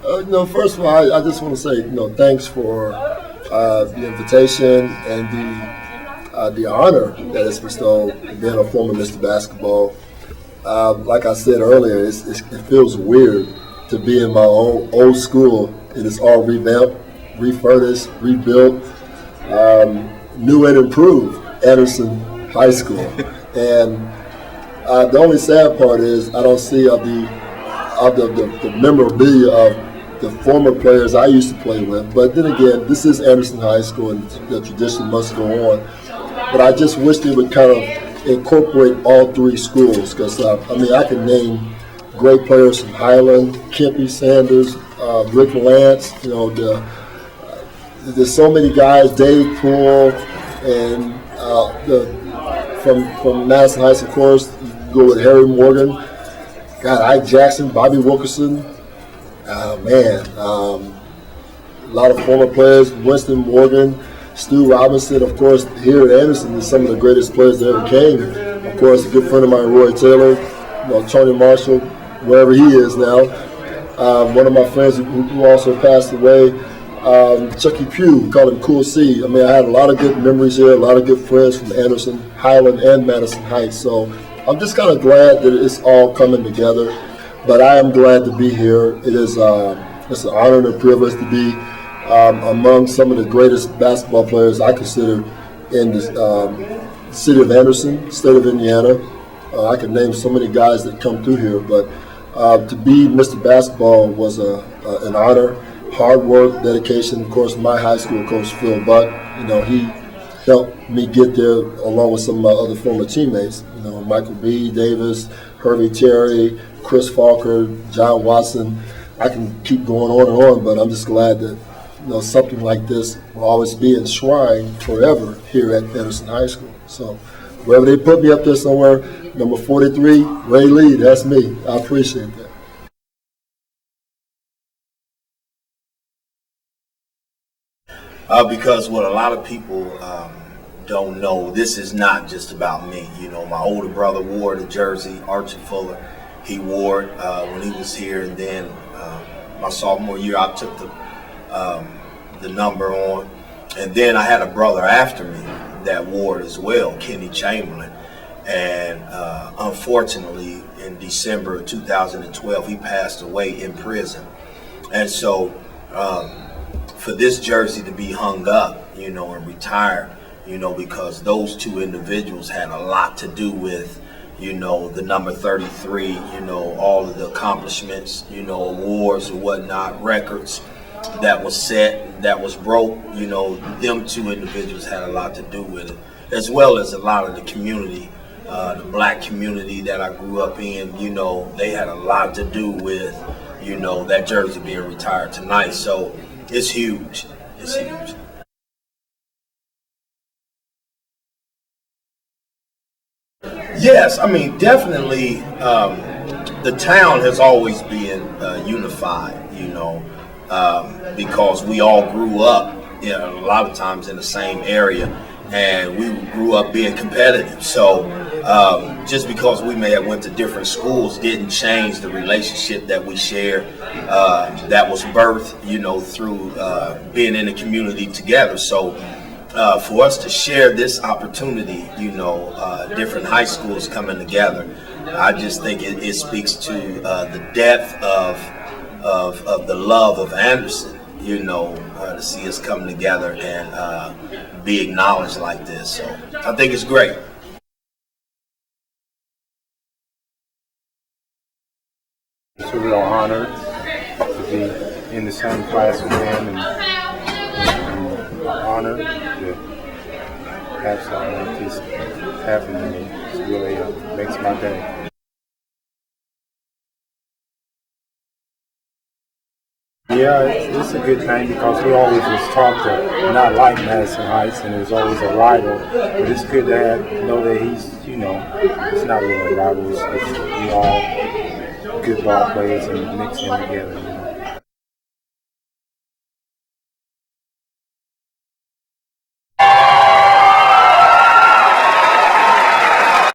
First of all, I just want to say, thanks for the invitation and the honor that is bestowed being a former Mr. Basketball. Like I said earlier, it feels weird to be in my old school. It is all revamped, refurbished, rebuilt, new and improved Madison High School. And the only sad part is I don't see the memorabilia of the former players I used to play with. But then again, this is Madison High School and the tradition must go on. But I just wish they would kind of incorporate all three schools because, I can name great players from Highland, Kempy Sanders, Rick Lance, there's so many guys, Dave Poole, and from Madison Heights, of course, you go with Harry Morgan, Ike Jackson, Bobby Wilkerson, a lot of former players, Winston Morgan, Stu Robinson, of course, here at Anderson is some of the greatest players that ever came. Of course, a good friend of mine, Roy Taylor, Tony Marshall, wherever he is now. One of my friends who also passed away, Chucky Pugh, we call him Cool C. I had a lot of good memories here, a lot of good friends from Anderson, Highland, and Madison Heights. So I'm just kind of glad that it's all coming together. But I am glad to be here. It's an honor and a privilege to be among some of the greatest basketball players I consider in the city of Anderson, state of Indiana. I could name so many guys that come through here, but to be Mr. Basketball was an honor. Hard work, dedication. Of course, my high school coach, Phil Buck, he helped me get there along with some of my other former teammates. Michael B. Davis, Hervey Terry, Chris Falker, John Watson. I can keep going on and on, but I'm just glad that something like this will always be enshrined forever here at Madison High School. So wherever they put me up there somewhere, number 43, Ray Lee, that's me. I appreciate that. Because what a lot of people don't know, this is not just about me. My older brother wore the jersey, Archie Fuller. He wore it when he was here, and then my sophomore year, I took the number on. And then I had a brother after me that wore it as well, Kenny Chamberlain. And unfortunately, in December of 2012, he passed away in prison. And so for this jersey to be hung up, and retired, because those two individuals had a lot to do with, the number 33, all of the accomplishments, awards and whatnot, records that was set, that was broke, them two individuals had a lot to do with it, as well as a lot of the community, the black community that I grew up in, they had a lot to do with, that jersey being retired tonight. So it's huge. It's huge. Yes, definitely the town has always been unified, because we all grew up, a lot of times in the same area, and we grew up being competitive. So just because we may have went to different schools didn't change the relationship that we shared, that was birthed, through being in the community together. So for us to share this opportunity, different high schools coming together, I just think it speaks to the depth of the love of Anderson, to see us come together and be acknowledged like this. So I think it's great. It's a real honor to be in the same class with him, and an honor to have something like this happen to me. It really makes my day. Yeah, it's a good thing because we always was taught to not like Madison Heights, and there's always a rival. But it's good to know that he's, it's not really a rival. We all good ball players and mix them together.